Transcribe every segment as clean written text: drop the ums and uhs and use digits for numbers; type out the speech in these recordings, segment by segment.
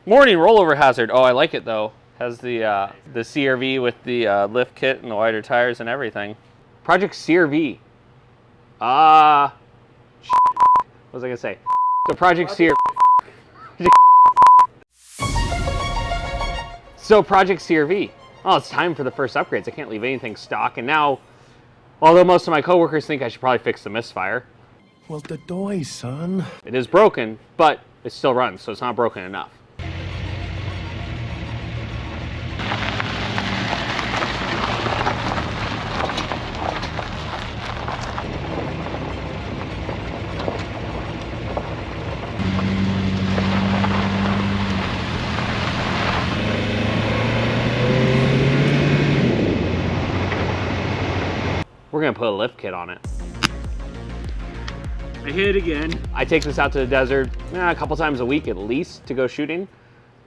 Morning rollover hazard. Oh, I like it though. Has the CRV with the lift kit and the wider tires and everything. Project CRV. What was I gonna say? So Project CRV. So Project CRV. Oh, it's time for the first upgrades. I can't leave anything stock. And now, although most of my coworkers think I should probably fix the misfire. Well, the doy, son. It is broken, but it still runs, so it's not broken enough. We're gonna put a lift kit on it. I hit it again. I take this out to the desert a couple times a week at least to go shooting.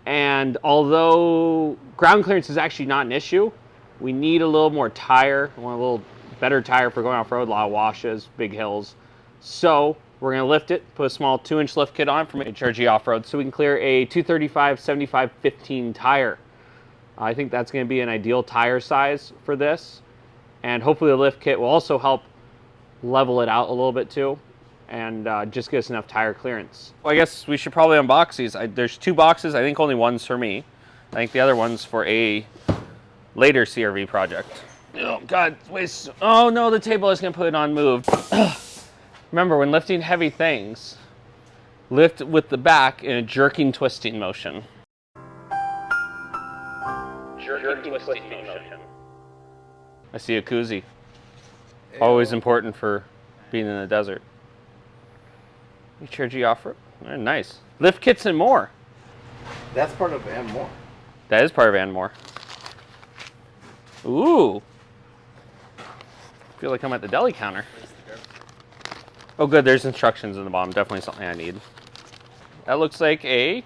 And although ground clearance is actually not an issue, we need a little more tire. I want a little better tire for going off-road, a lot of washes, big hills. So we're gonna lift it, put a small 2-inch lift kit on it from HRG Offroad so we can clear a 235 75 15 tire. I think that's gonna be an ideal tire size for this. And hopefully the lift kit will also help level it out a little bit too and just get us enough tire clearance. Well, I guess we should probably unbox these. There's 2 boxes. I think only one's for me. I think the other one's for a later CRV project. Oh God, wait. Oh no, the table I was gonna put it on moved. Remember, when lifting heavy things, lift with the back in a jerking, twisting motion. Jerking, twisting motion. I see a koozie. Always important for being in the desert. HRG Offroad. Nice. Lift kits and more. That's part of and more. That is part of and more. Ooh. Feel like I'm at the deli counter. Oh good, there's instructions in the bottom. Definitely something I need. That looks like a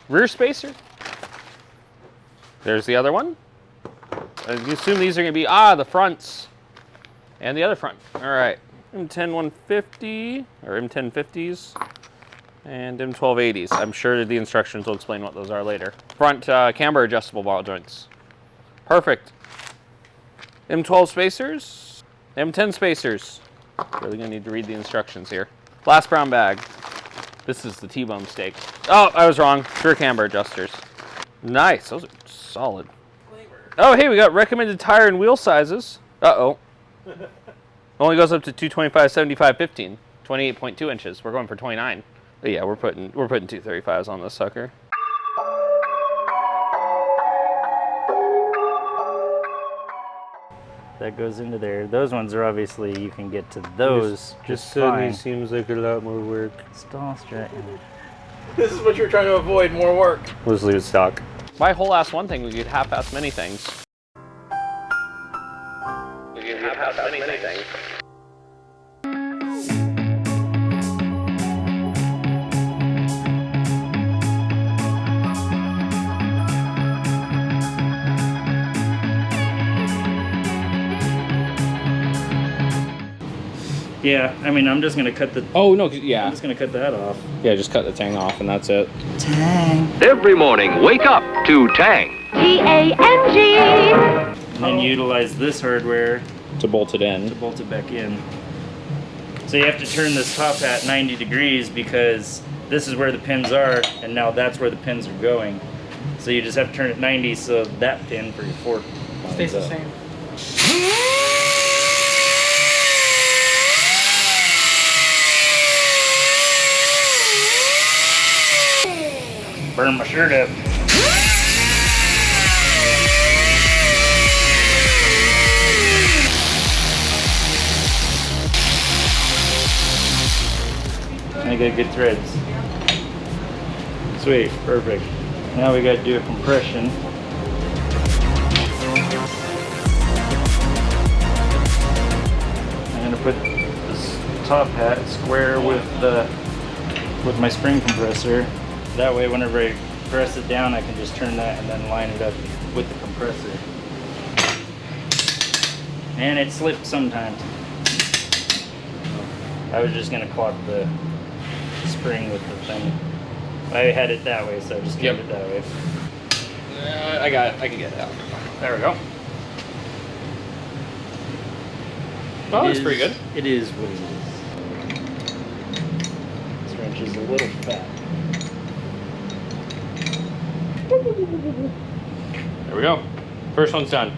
rear spacer. There's the other one. I assume these are going to be, the fronts and the other front. All right, M10 150 or M10 50s and M12 80s. I'm sure the instructions will explain what those are later. Front camber adjustable ball joints. Perfect. M12 spacers, M10 spacers. Really going to need to read the instructions here. Glass brown bag. This is the T-bone steak. Oh, I was wrong. Sure camber adjusters. Nice, those are solid. Oh, hey, we got recommended tire and wheel sizes. Uh-oh. Only goes up to 225 75 15, 28.2 inches. We're going for 29. But yeah, we're putting 235s on this sucker. That goes into there. Those ones are obviously, you can get to those just fine. Seems like a lot more work. Stall straight. This is what you're trying to avoid, more work. We'll just leave it stock. By whole-ass one thing, we could half-ass many things. We could half-ass many things. Yeah, I mean, I'm just gonna cut the. Oh no, yeah. I'm just gonna cut that off. Yeah, just cut the tang off, and that's it. Tang. Every morning, wake up to Tang. T-A-N-G. And then utilize this hardware To bolt it in. to bolt it back in. So you have to turn this top hat 90 degrees because this is where the pins are, and now that's where the pins are going. So you just have to turn it 90 so that pin for your fork Stays the same. Burn my shirt up. I got good threads. Sweet, perfect. Now we got to do a compression. I'm gonna put this top hat square with my spring compressor. That way, whenever I press it down, I can just turn that and then line it up with the compressor. And it slips sometimes. I was just gonna clog the spring with the thing. I had it that way, so I just kept it that way. I can get it out. There we go. Oh, that's pretty good. It is what it is. This wrench is a little fat. There we go. First one's done.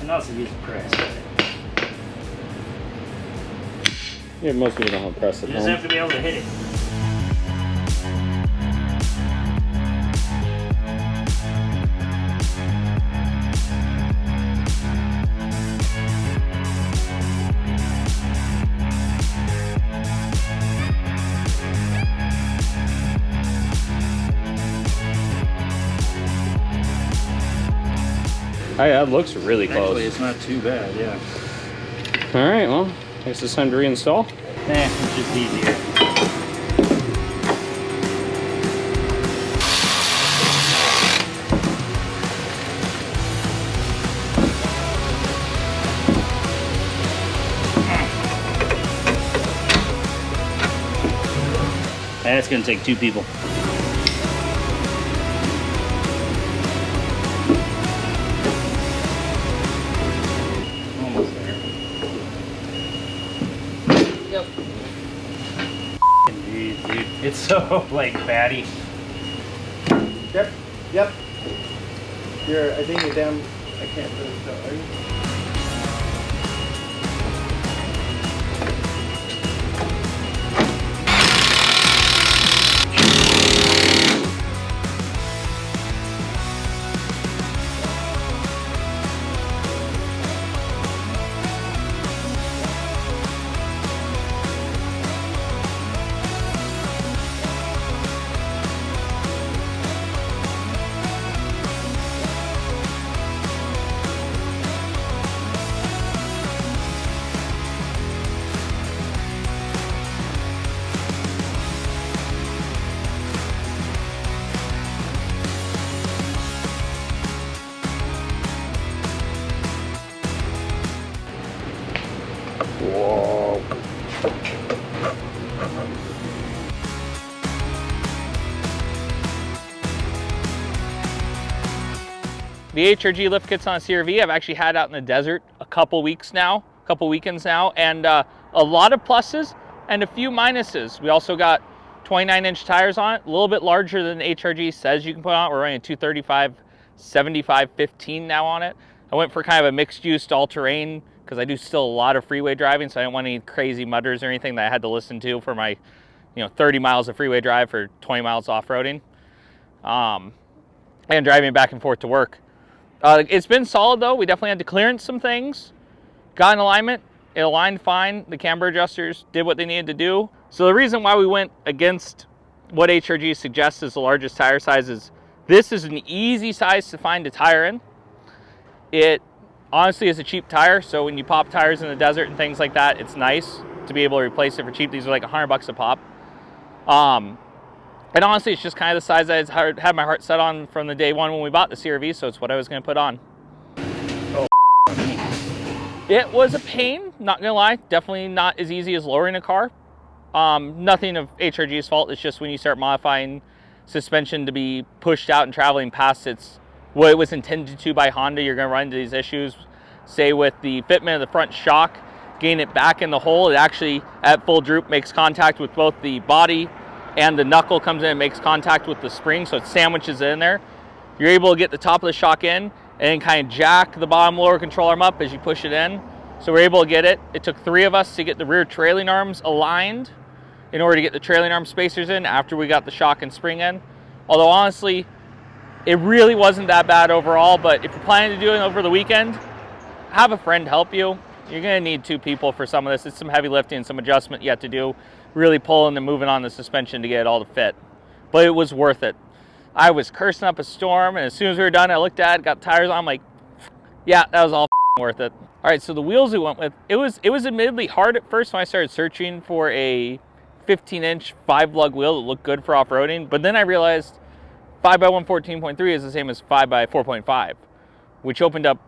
And also use a press. Yeah, most people don't have a press at You just home. have to be able to hit it. Hey, that looks really close. Actually, it's not too bad, yeah. All right, well, I guess it's time to reinstall. It's just easier. That's gonna take 2 people. Almost there. Yep. Jeez, dude. It's so, like, fatty. Yep. Yep. I think you're down. I can't really tell. Are you? Whoa. The HRG lift kits on CRV I've actually had out in the desert a couple weekends now, and a lot of pluses and a few minuses. We also got 29-inch tires on it, a little bit larger than HRG says you can put on it. We're running a 235 75 15 now on it. I went for kind of a mixed use all-terrain because I do still a lot of freeway driving, so I didn't want any crazy mudders or anything that I had to listen to for my 30 miles of freeway drive for 20 miles off-roading, and driving back and forth to work. It's been solid though. We definitely had to clearance some things, got in alignment, it aligned fine. The camber adjusters did what they needed to do. So the reason why we went against what HRG suggests is the largest tire size is this is an easy size to find a tire in. It honestly is a cheap tire, so when you pop tires in the desert and things like that, it's nice to be able to replace it for cheap. These are like $100 a pop. And honestly, it's just kind of the size I had my heart set on from the day one when we bought the CRV, so it's what I was going to put on. Oh, it was a pain, not going to lie. Definitely not as easy as lowering a car. Nothing of HRG's fault. It's just when you start modifying suspension to be pushed out and traveling past what it was intended to by Honda, you're going to run into these issues. Say with the fitment of the front shock, getting it back in the hole, it actually, at full droop, makes contact with both the body and the knuckle comes in and makes contact with the spring, so it sandwiches in there. You're able to get the top of the shock in and then kind of jack the bottom lower control arm up as you push it in. So we're able to get it. It took 3 of us to get the rear trailing arms aligned in order to get the trailing arm spacers in after we got the shock and spring in. Although honestly, it really wasn't that bad overall, but if you're planning to do it over the weekend, have a friend help you. You're gonna need 2 people for some of this. It's some heavy lifting, some adjustment you have to do, really pulling and moving on the suspension to get it all to fit. But it was worth it. I was cursing up a storm, and as soon as we were done, I looked at it, got tires on, I'm like, yeah, that was all worth it. All right, so the wheels we went with, it was admittedly hard at first when I started searching for a 15-inch 5-lug wheel that looked good for off-roading, but then I realized 5x1 14.3 is the same as 5x 4.5. which opened up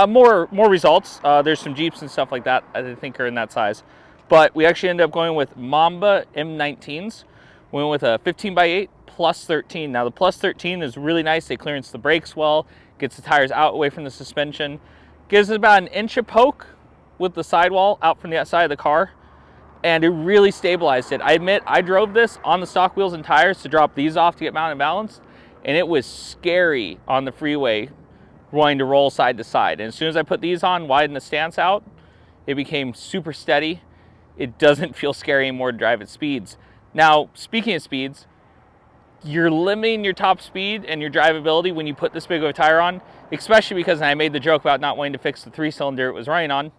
more results. There's some Jeeps and stuff like that I think are in that size. But we actually ended up going with Mamba M19s. We went with a 15x8 plus 13. Now the plus 13 is really nice. They clearance the brakes well, gets the tires out away from the suspension, gives it about an inch of poke with the sidewall out from the outside of the car, and it really stabilized it. I admit I drove this on the stock wheels and tires to drop these off to get mounted and balanced, and it was scary on the freeway wanting to roll side to side. And as soon as I put these on, widen the stance out, it became super steady. It doesn't feel scary anymore to drive at speeds. Now, speaking of speeds, you're limiting your top speed and your drivability when you put this big of a tire on, especially because I made the joke about not wanting to fix the 3-cylinder it was running on.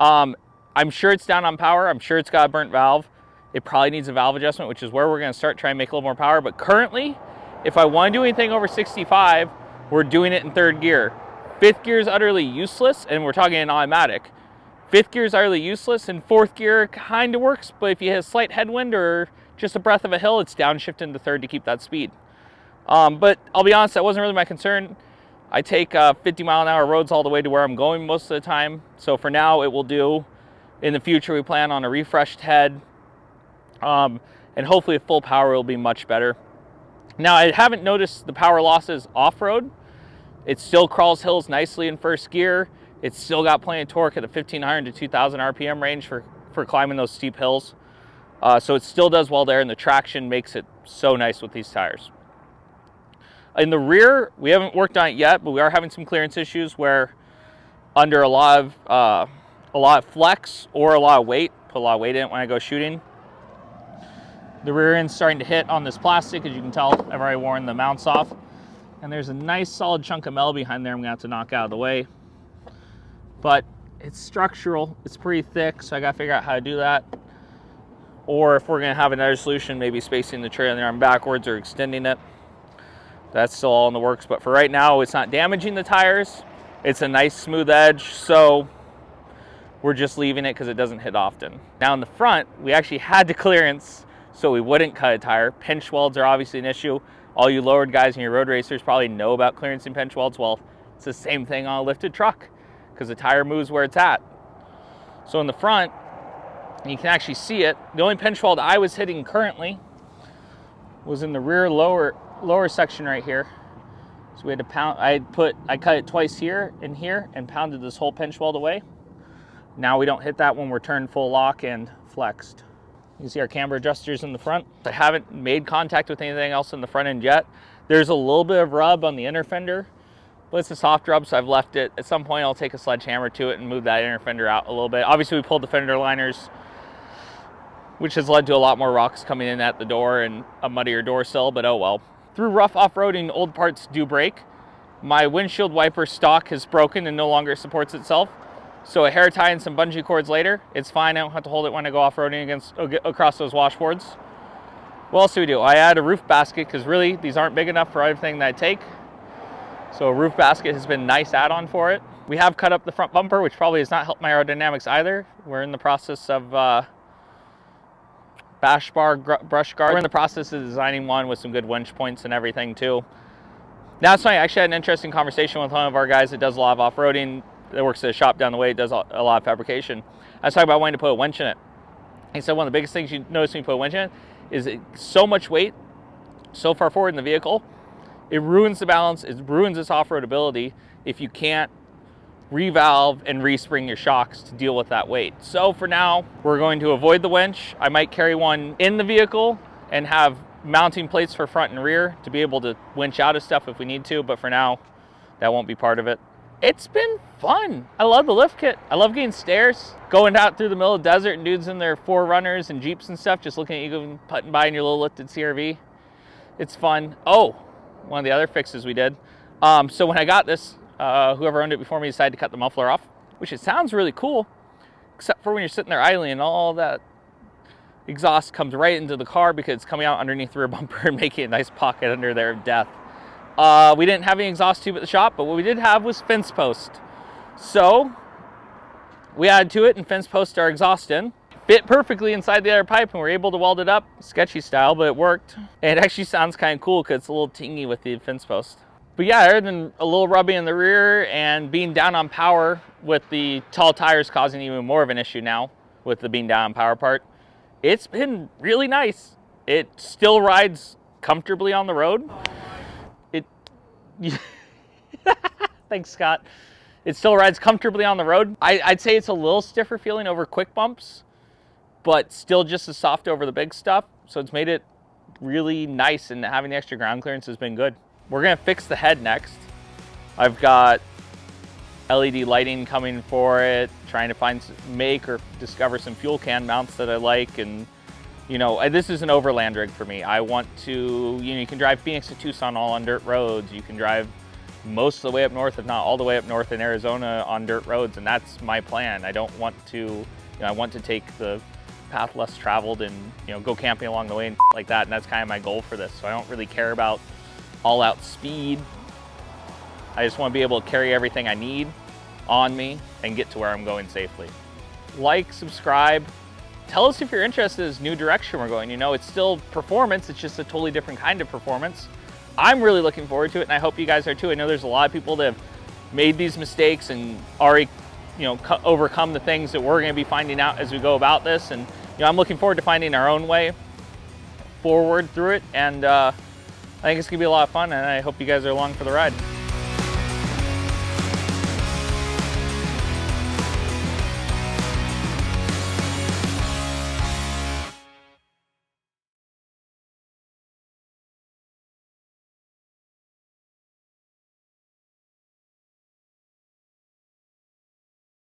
I'm sure it's down on power. I'm sure it's got a burnt valve. It probably needs a valve adjustment, which is where we're going to start trying to make a little more power. But currently, if I want to do anything over 65, we're doing it in 3rd gear. 5th gear is utterly useless, and we're talking in automatic. 5th gear is utterly useless, and 4th gear kind of works, but if you hit a slight headwind or just a breath of a hill, it's downshifting to 3rd to keep that speed. But I'll be honest, that wasn't really my concern. I take 50-mile-an-hour roads all the way to where I'm going most of the time, so for now it will do. In the future, we plan on a refreshed head, and hopefully at full power will be much better. Now, I haven't noticed the power losses off-road. It still crawls hills nicely in 1st gear. It's still got plenty of torque at the 1,500 to 2,000 RPM range for climbing those steep hills. So it still does well there, and the traction makes it so nice with these tires. In the rear, we haven't worked on it yet, but we are having some clearance issues where under a lot of flex or a lot of weight, put a lot of weight in it when I go shooting, the rear end's starting to hit on this plastic. As you can tell, I've already worn the mounts off. And there's a nice solid chunk of metal behind there I'm gonna have to knock out of the way. But it's structural, it's pretty thick, so I gotta figure out how to do that. Or if we're gonna have another solution, maybe spacing the trailer arm backwards or extending it. That's still all in the works, but for right now, it's not damaging the tires. It's a nice smooth edge, so we're just leaving it because it doesn't hit often. Now in the front, we actually had to clearance so we wouldn't cut a tire. Pinch welds are obviously an issue. All you lowered guys and your road racers probably know about clearancing pinch welds. Well, it's the same thing on a lifted truck because the tire moves where it's at. So in the front, you can actually see it. The only pinch weld I was hitting currently was in the rear lower section right here. So we had to pound, I cut it twice here and pounded this whole pinch weld away. Now we don't hit that when we're turned full lock and flexed. You can see our camber adjusters in the front. I haven't made contact with anything else in the front end yet. There's a little bit of rub on the inner fender, but it's a soft rub, so I've left it. At some point, I'll take a sledgehammer to it and move that inner fender out a little bit. Obviously, we pulled the fender liners, which has led to a lot more rocks coming in at the door and a muddier door sill, but oh well. Through rough off-roading, old parts do break. My windshield wiper stock has broken and no longer supports itself. So a hair tie and some bungee cords later, it's fine. I don't have to hold it when I go off-roading across those washboards. What else do we do? I add a roof basket because really these aren't big enough for everything that I take. So a roof basket has been a nice add-on for it. We have cut up the front bumper, which probably has not helped my aerodynamics either. We're in the process of bash bar brush guard. We're in the process of designing one with some good winch points and everything too. That's funny. I actually had an interesting conversation with one of our guys that does a lot of off-roading, that works at a shop down the way, does a lot of fabrication. I was talking about wanting to put a winch in it. He said one of the biggest things you notice when you put a winch in it is it's so much weight so far forward in the vehicle, it ruins the balance, it ruins its off-road ability if you can't revalve and respring your shocks to deal with that weight. So for now, we're going to avoid the winch. I might carry one in the vehicle and have mounting plates for front and rear to be able to winch out of stuff if we need to, but for now, that won't be part of it. It's been fun. I love the lift kit. I love getting stairs, going out through the middle of the desert and dudes in their 4Runners and Jeeps and stuff, just looking at you going putting by in your little lifted CRV. It's fun. Oh, one of the other fixes we did. So when I got this, whoever owned it before me decided to cut the muffler off, which it sounds really cool, except for when you're sitting there idling and all that exhaust comes right into the car because it's coming out underneath the rear bumper and making a nice pocket under there of death. We didn't have any exhaust tube at the shop, but what we did have was fence post. So we added to it and fence posted our exhaust in. Fit perfectly inside the other pipe and we're able to weld it up, sketchy style, but it worked. And it actually sounds kind of cool because it's a little tingy with the fence post. But yeah, other than a little rubbing in the rear and being down on power with the tall tires causing even more of an issue now with the being down on power part, it's been really nice. It still rides comfortably on the road. Thanks, Scott. It still rides comfortably on the road. I'd say it's a little stiffer feeling over quick bumps, but still just as soft over the big stuff. So it's made it really nice, and having the extra ground clearance has been good. We're gonna fix the head next. I've got LED lighting coming for it, trying to make or discover some fuel can mounts that I like. And you know, this is an overland rig for me. I want to, you know, you can drive Phoenix to Tucson all on dirt roads. You can drive most of the way up north, if not all the way up north in Arizona on dirt roads, and that's my plan. I don't want to, you know, I want to take the path less traveled and, you know, go camping along the way and like that, and that's kind of my goal for this. So I don't really care about all out speed. I just want to be able to carry everything I need on me and get to where I'm going safely. Like, subscribe, tell us if you're interested in this new direction we're going. You know, it's still performance, it's just a totally different kind of performance. I'm really looking forward to it, and I hope you guys are too. I know there's a lot of people that have made these mistakes and already, you know, overcome the things that we're going to be finding out as we go about this. And you know, I'm looking forward to finding our own way forward through it, and I think it's going to be a lot of fun, and I hope you guys are along for the ride.